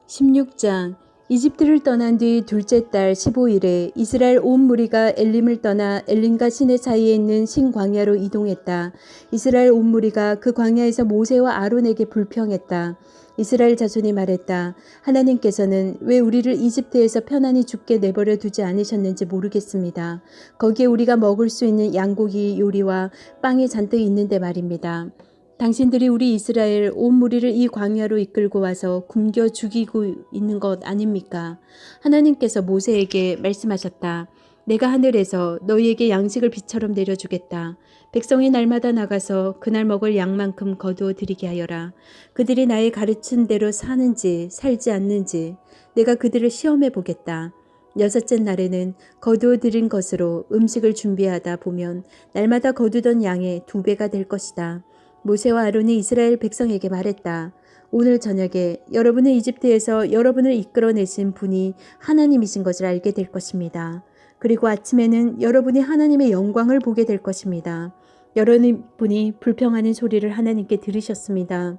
16장. 이집트를 떠난 뒤 둘째 달 15일에 이스라엘 온 무리가 엘림을 떠나 엘림과 시내 사이에 있는 신광야로 이동했다. 이스라엘 온 무리가 그 광야에서 모세와 아론에게 불평했다. 이스라엘 자손이 말했다. 하나님께서는 왜 우리를 이집트에서 편안히 죽게 내버려 두지 않으셨는지 모르겠습니다. 거기에 우리가 먹을 수 있는 양고기 요리와 빵이 잔뜩 있는데 말입니다. 당신들이 우리 이스라엘 온 무리를 이 광야로 이끌고 와서 굶겨 죽이고 있는 것 아닙니까? 하나님께서 모세에게 말씀하셨다. 내가 하늘에서 너희에게 양식을 비처럼 내려주겠다. 백성이 날마다 나가서 그날 먹을 양만큼 거두어 드리게 하여라. 그들이 나의 가르친 대로 사는지 살지 않는지 내가 그들을 시험해 보겠다. 여섯째 날에는 거두어 드린 것으로 음식을 준비하다 보면 날마다 거두던 양의 2배가 될 것이다. 모세와 아론이 이스라엘 백성에게 말했다. 오늘 저녁에 여러분을 이집트에서 여러분을 이끌어내신 분이 하나님이신 것을 알게 될 것입니다. 그리고 아침에는 여러분이 하나님의 영광을 보게 될 것입니다. 여러분이 불평하는 소리를 하나님께 들으셨습니다.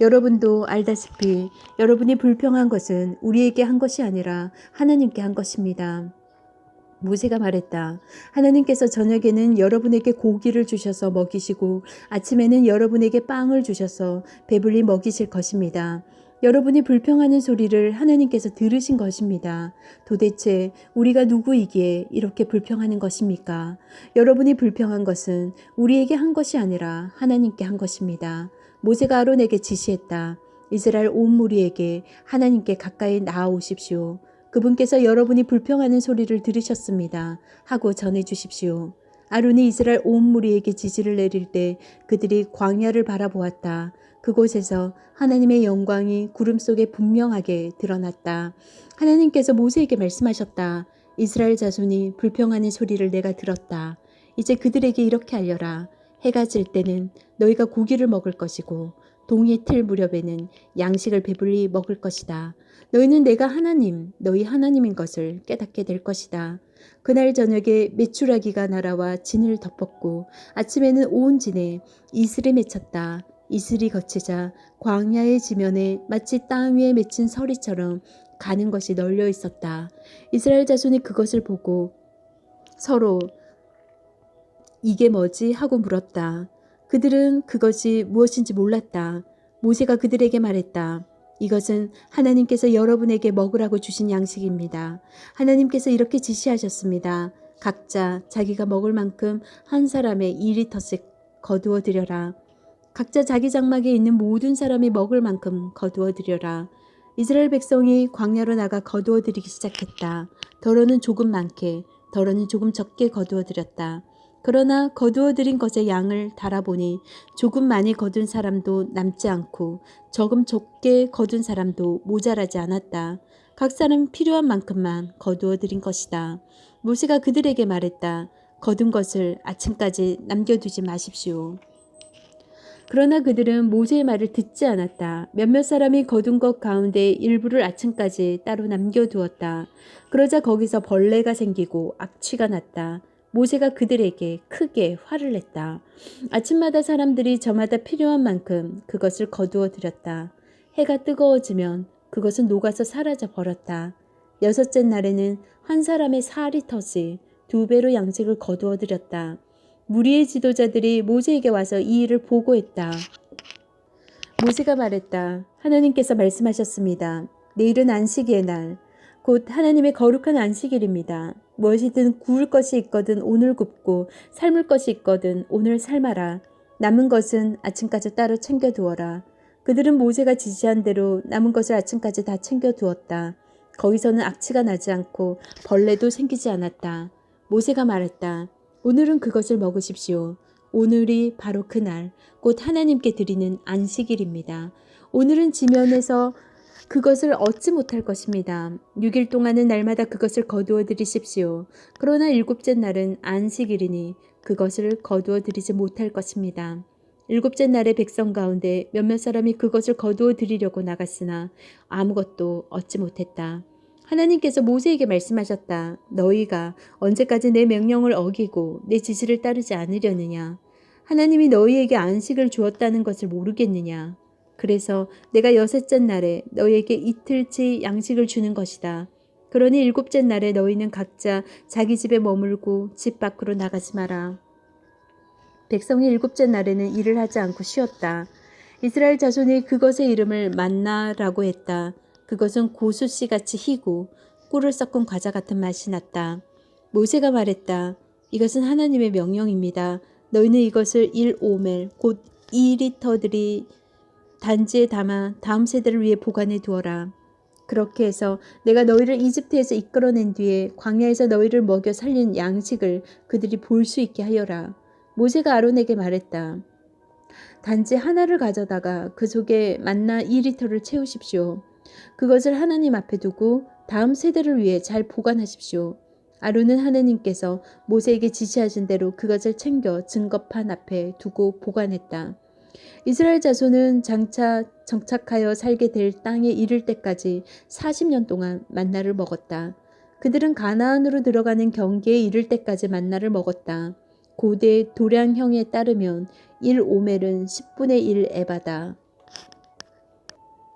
여러분도 알다시피 여러분이 불평한 것은 우리에게 한 것이 아니라 하나님께 한 것입니다. 모세가 말했다. 하나님께서 저녁에는 여러분에게 고기를 주셔서 먹이시고 아침에는 여러분에게 빵을 주셔서 배불리 먹이실 것입니다. 여러분이 불평하는 소리를 하나님께서 들으신 것입니다. 도대체 우리가 누구이기에 이렇게 불평하는 것입니까? 여러분이 불평한 것은 우리에게 한 것이 아니라 하나님께 한 것입니다. 모세가 아론에게 지시했다. 이스라엘 온 무리에게 하나님께 가까이 나아오십시오. 그분께서 여러분이 불평하는 소리를 들으셨습니다. 하고 전해주십시오. 아론이 이스라엘 온 무리에게 지시를 내릴 때 그들이 광야를 바라보았다. 그곳에서 하나님의 영광이 구름 속에 분명하게 드러났다. 하나님께서 모세에게 말씀하셨다. 이스라엘 자손이 불평하는 소리를 내가 들었다. 이제 그들에게 이렇게 알려라. 해가 질 때는 너희가 고기를 먹을 것이고 동이 틀 무렵에는 양식을 배불리 먹을 것이다. 너희는 내가 하나님, 너희 하나님인 것을 깨닫게 될 것이다. 그날 저녁에 메추라기가 날아와 진을 덮었고 아침에는 온 진에 이슬이 맺혔다. 이슬이 거치자 광야의 지면에 마치 땅 위에 맺힌 서리처럼 가는 것이 널려 있었다. 이스라엘 자손이 그것을 보고 서로 이게 뭐지? 하고 물었다. 그들은 그것이 무엇인지 몰랐다. 모세가 그들에게 말했다. 이것은 하나님께서 여러분에게 먹으라고 주신 양식입니다. 하나님께서 이렇게 지시하셨습니다. 각자 자기가 먹을 만큼 한 사람의 2리터씩 거두어 드려라. 각자 자기 장막에 있는 모든 사람이 먹을 만큼 거두어 드려라. 이스라엘 백성이 광야로 나가 거두어 드리기 시작했다. 더러는 조금 많게, 더러는 조금 적게 거두어 드렸다. 그러나 거두어 들인 것의 양을 달아보니 조금 많이 거둔 사람도 남지 않고 조금 적게 거둔 사람도 모자라지 않았다. 각 사람 필요한 만큼만 거두어 들인 것이다. 모세가 그들에게 말했다. 거둔 것을 아침까지 남겨두지 마십시오. 그러나 그들은 모세의 말을 듣지 않았다. 몇몇 사람이 거둔 것 가운데 일부를 아침까지 따로 남겨두었다. 그러자 거기서 벌레가 생기고 악취가 났다. 모세가 그들에게 크게 화를 냈다. 아침마다 사람들이 저마다 필요한 만큼 그것을 거두어 들였다. 해가 뜨거워지면 그것은 녹아서 사라져 버렸다. 여섯째 날에는 한 사람의 4리터씩 2배로 양식을 거두어 들였다. 무리의 지도자들이 모세에게 와서 이 일을 보고했다. 모세가 말했다. 하나님께서 말씀하셨습니다. 내일은 안식일의 날, 곧 하나님의 거룩한 안식일입니다. 무엇이든 구울 것이 있거든 오늘 굽고 삶을 것이 있거든 오늘 삶아라. 남은 것은 아침까지 따로 챙겨두어라. 그들은 모세가 지시한 대로 남은 것을 아침까지 다 챙겨두었다. 거기서는 악취가 나지 않고 벌레도 생기지 않았다. 모세가 말했다. 오늘은 그것을 먹으십시오. 오늘이 바로 그날, 곧 하나님께 드리는 안식일입니다. 오늘은 지면에서 그것을 얻지 못할 것입니다. 6일 동안은 날마다 그것을 거두어 드리십시오. 그러나 7째 날은 안식일이니 그것을 거두어 드리지 못할 것입니다. 7째 날의 백성 가운데 몇몇 사람이 그것을 거두어 드리려고 나갔으나 아무것도 얻지 못했다. 하나님께서 모세에게 말씀하셨다. 너희가 언제까지 내 명령을 어기고 내 지시를 따르지 않으려느냐? 하나님이 너희에게 안식을 주었다는 것을 모르겠느냐? 그래서 내가 여섯째 날에 너희에게 이틀치 양식을 주는 것이다. 그러니 일곱째 날에 너희는 각자 자기 집에 머물고 집 밖으로 나가지 마라. 백성이 일곱째 날에는 일을 하지 않고 쉬었다. 이스라엘 자손이 그것의 이름을 만나라고 했다. 그것은 고수씨같이 희고 꿀을 섞은 과자 같은 맛이 났다. 모세가 말했다. 이것은 하나님의 명령입니다. 너희는 이것을 1오멜 곧 2리터들이 단지에 담아 다음 세대를 위해 보관해 두어라. 그렇게 해서 내가 너희를 이집트에서 이끌어낸 뒤에 광야에서 너희를 먹여 살린 양식을 그들이 볼 수 있게 하여라. 모세가 아론에게 말했다. 단지 하나를 가져다가 그 속에 만나 2리터를 채우십시오. 그것을 하나님 앞에 두고 다음 세대를 위해 잘 보관하십시오. 아론은 하나님께서 모세에게 지시하신 대로 그것을 챙겨 증거판 앞에 두고 보관했다. 이스라엘 자손은 장차 정착하여 살게 될 땅에 이를 때까지 40년 동안 만나를 먹었다. 그들은 가나안으로 들어가는 경계에 이를 때까지 만나를 먹었다. 고대 도량형에 따르면 1오멜은 10분의 1 에바다.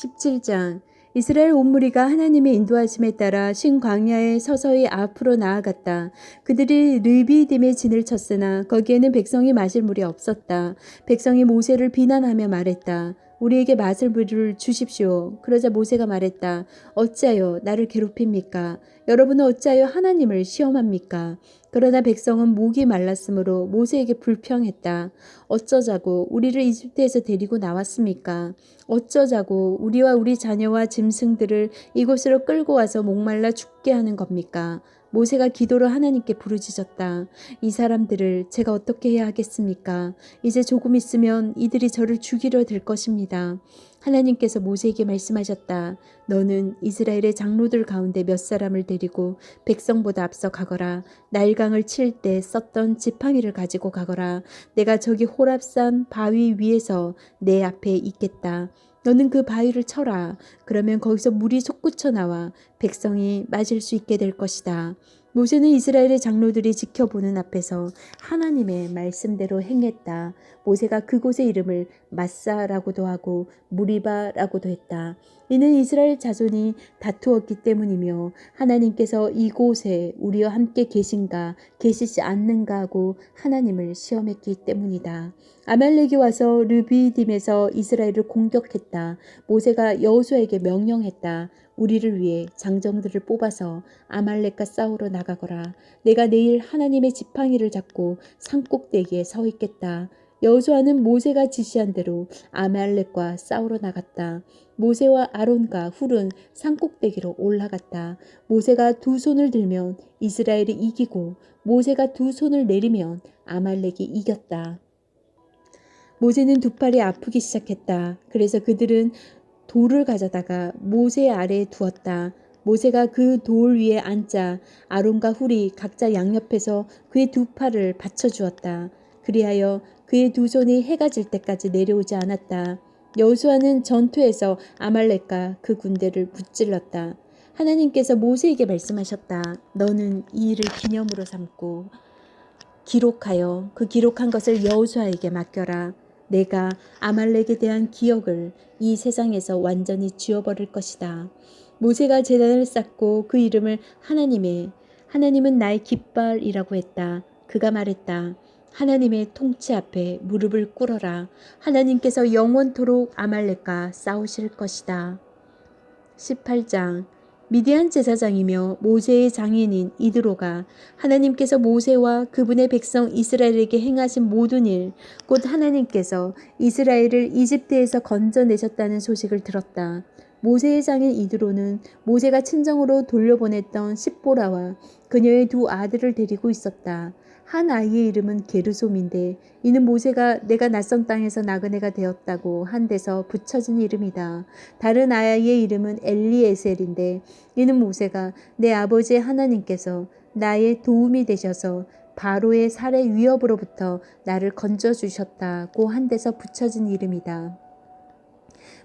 17장 이스라엘 온 무리가 하나님의 인도하심에 따라 신광야에 서서히 앞으로 나아갔다. 그들이 르비딤에 진을 쳤으나 거기에는 백성이 마실 물이 없었다. 백성이 모세를 비난하며 말했다. 우리에게 마실 물을 주십시오. 그러자 모세가 말했다. 어찌하여 나를 괴롭힙니까? 여러분은 어찌하여 하나님을 시험합니까? 그러나 백성은 목이 말랐으므로 모세에게 불평했다. 어쩌자고 우리를 이집트에서 데리고 나왔습니까? 어쩌자고 우리와 우리 자녀와 짐승들을 이곳으로 끌고 와서 목말라 죽게 하는 겁니까? 모세가 기도로 하나님께 부르짖었다. 이 사람들을 제가 어떻게 해야 하겠습니까? 이제 조금 있으면 이들이 저를 죽이려 들 것입니다. 하나님께서 모세에게 말씀하셨다. 너는 이스라엘의 장로들 가운데 몇 사람을 데리고 백성보다 앞서 가거라. 나일강을 칠 때 썼던 지팡이를 가지고 가거라. 내가 저기 호랍산 바위 위에서 내 앞에 있겠다. 너는 그 바위를 쳐라. 그러면 거기서 물이 솟구쳐 나와 백성이 마실 수 있게 될 것이다. 모세는 이스라엘의 장로들이 지켜보는 앞에서 하나님의 말씀대로 행했다. 모세가 그곳의 이름을 마사라고도 하고 무리바라고도 했다. 이는 이스라엘 자손이 다투었기 때문이며 하나님께서 이곳에 우리와 함께 계신가 계시지 않는가 하고 하나님을 시험했기 때문이다. 아말렉이 와서 르비딤에서 이스라엘을 공격했다. 모세가 여호수아에게 명령했다. 우리를 위해 장정들을 뽑아서 아말렉과 싸우러 나가거라. 내가 내일 하나님의 지팡이를 잡고 산꼭대기에 서 있겠다. 여호수아는 모세가 지시한 대로 아말렉과 싸우러 나갔다. 모세와 아론과 훌은 산꼭대기로 올라갔다. 모세가 두 손을 들면 이스라엘이 이기고 모세가 두 손을 내리면 아말렉이 이겼다. 모세는 두 팔이 아프기 시작했다. 그래서 그들은 돌을 가져다가 모세 아래에 두었다. 모세가 그 돌 위에 앉자 아론과 훌이 각자 양옆에서 그의 두 팔을 받쳐주었다. 그리하여 그의 두 손이 해가 질 때까지 내려오지 않았다. 여호수아는 전투에서 아말렉과 그 군대를 무찔렀다. 하나님께서 모세에게 말씀하셨다. 너는 이 일을 기념으로 삼고 기록하여 그 기록한 것을 여호수아에게 맡겨라. 내가 아말렉에 대한 기억을 이 세상에서 완전히 지워버릴 것이다. 모세가 제단을 쌓고 그 이름을 하나님은 나의 깃발이라고 했다. 그가 말했다. 하나님의 통치 앞에 무릎을 꿇어라. 하나님께서 영원토록 아말렉과 싸우실 것이다. 18장 미디안 제사장이며 모세의 장인인 이드로가 하나님께서 모세와 그분의 백성 이스라엘에게 행하신 모든 일, 곧 하나님께서 이스라엘을 이집트에서 건져내셨다는 소식을 들었다. 모세의 장인 이드로는 모세가 친정으로 돌려보냈던 십보라와 그녀의 두 아들을 데리고 있었다. 한 아이의 이름은 게르솜인데 이는 모세가 내가 낯선 땅에서 나그네가 되었다고 한 데서 붙여진 이름이다. 다른 아이의 이름은 엘리에셀인데 이는 모세가 내 아버지의 하나님께서 나의 도움이 되셔서 바로의 살해 위협으로부터 나를 건져주셨다고 한 데서 붙여진 이름이다.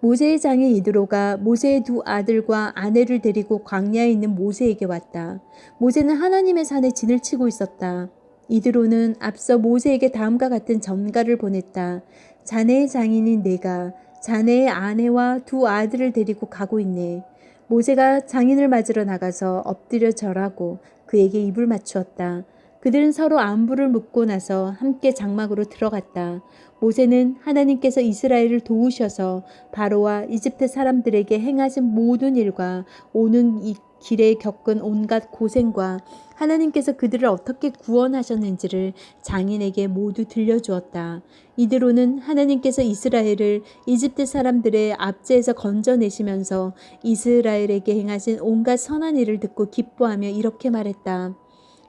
모세의 장인 이드로가 모세의 두 아들과 아내를 데리고 광야에 있는 모세에게 왔다. 모세는 하나님의 산에 진을 치고 있었다. 이드로는 앞서 모세에게 다음과 같은 전가를 보냈다. 자네의 장인인 내가 자네의 아내와 두 아들을 데리고 가고 있네. 모세가 장인을 맞으러 나가서 엎드려 절하고 그에게 입을 맞추었다. 그들은 서로 안부를 묻고 나서 함께 장막으로 들어갔다. 모세는 하나님께서 이스라엘을 도우셔서 바로와 이집트 사람들에게 행하신 모든 일과 오는 이 길에 겪은 온갖 고생과 하나님께서 그들을 어떻게 구원하셨는지를 장인에게 모두 들려주었다. 이대로는 하나님께서 이스라엘을 이집트 사람들의 압제에서 건져내시면서 이스라엘에게 행하신 온갖 선한 일을 듣고 기뻐하며 이렇게 말했다.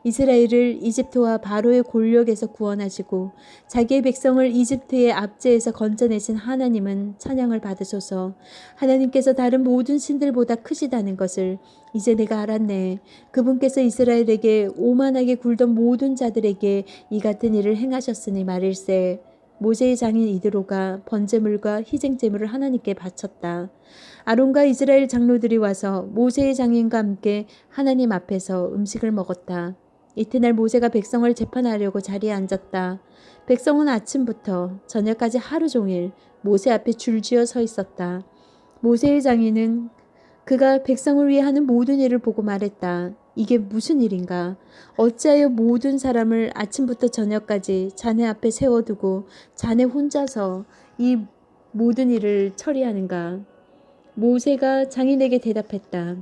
이스라엘을 이집트와 바로의 권력에서 구원하시고 자기의 백성을 이집트의 압제에서 건져내신 하나님은 찬양을 받으소서. 하나님께서 다른 모든 신들보다 크시다는 것을 이제 내가 알았네. 그분께서 이스라엘에게 오만하게 굴던 모든 자들에게 이 같은 일을 행하셨으니 말일세. 모세의 장인 이드로가 번제물과 희생제물을 하나님께 바쳤다. 아론과 이스라엘 장로들이 와서 모세의 장인과 함께 하나님 앞에서 음식을 먹었다. 이튿날 모세가 백성을 재판하려고 자리에 앉았다. 백성은 아침부터 저녁까지 하루 종일 모세 앞에 줄지어 서 있었다. 모세의 장인은 그가 백성을 위해 하는 모든 일을 보고 말했다. 이게 무슨 일인가? 어찌하여 모든 사람을 아침부터 저녁까지 자네 앞에 세워두고 자네 혼자서 이 모든 일을 처리하는가? 모세가 장인에게 대답했다.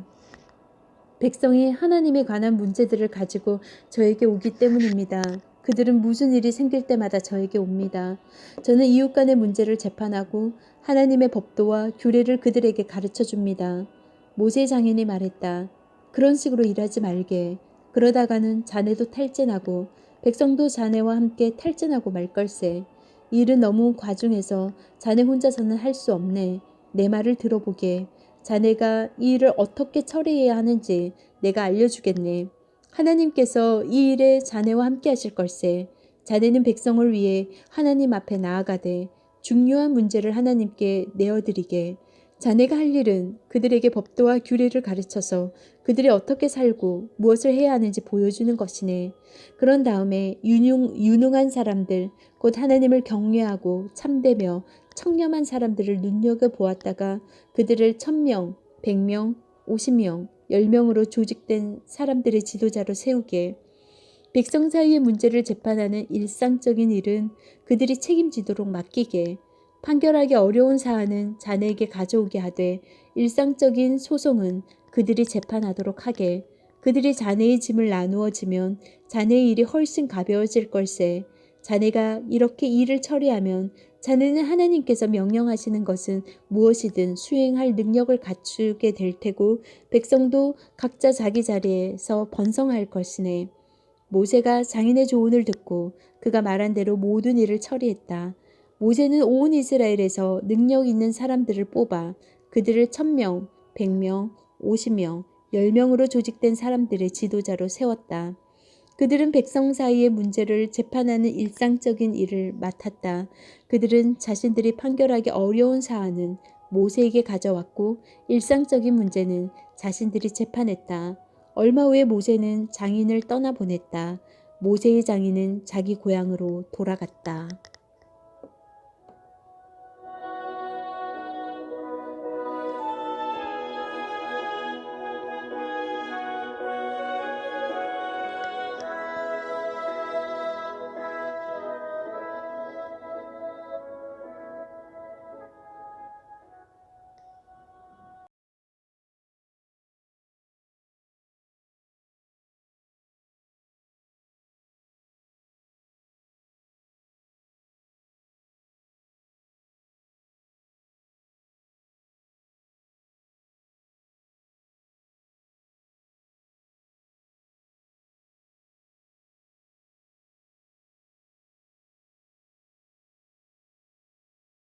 백성이 하나님에 관한 문제들을 가지고 저에게 오기 때문입니다. 그들은 무슨 일이 생길 때마다 저에게 옵니다. 저는 이웃 간의 문제를 재판하고 하나님의 법도와 규례를 그들에게 가르쳐 줍니다. 모세 장인이 말했다. 그런 식으로 일하지 말게. 그러다가는 자네도 탈진하고 백성도 자네와 함께 탈진하고 말 걸세. 이 일은 너무 과중해서 자네 혼자서는 할 수 없네. 내 말을 들어보게. 자네가 이 일을 어떻게 처리해야 하는지 내가 알려주겠네. 하나님께서 이 일에 자네와 함께 하실 걸세. 자네는 백성을 위해 하나님 앞에 나아가되 중요한 문제를 하나님께 내어드리게. 자네가 할 일은 그들에게 법도와 규례를 가르쳐서 그들이 어떻게 살고 무엇을 해야 하는지 보여주는 것이네. 그런 다음에 유능한 사람들, 곧 하나님을 경외하고 참되며 청렴한 사람들을 눈여겨보았다가 그들을 1000명, 100명, 50명, 10명으로 조직된 사람들의 지도자로 세우게. 백성 사이의 문제를 재판하는 일상적인 일은 그들이 책임지도록 맡기게. 판결하기 어려운 사안은 자네에게 가져오게 하되 일상적인 소송은 그들이 재판하도록 하게. 그들이 자네의 짐을 나누어지면 자네의 일이 훨씬 가벼워질 걸세. 자네가 이렇게 일을 처리하면 자네는 하나님께서 명령하시는 것은 무엇이든 수행할 능력을 갖추게 될 테고 백성도 각자 자기 자리에서 번성할 것이네. 모세가 장인의 조언을 듣고 그가 말한 대로 모든 일을 처리했다. 모세는 온 이스라엘에서 능력 있는 사람들을 뽑아 그들을 1000명, 100명, 50명, 10명으로 조직된 사람들의 지도자로 세웠다. 그들은 백성 사이의 문제를 재판하는 일상적인 일을 맡았다. 그들은 자신들이 판결하기 어려운 사안은 모세에게 가져왔고 일상적인 문제는 자신들이 재판했다. 얼마 후에 모세는 장인을 떠나보냈다. 모세의 장인은 자기 고향으로 돌아갔다.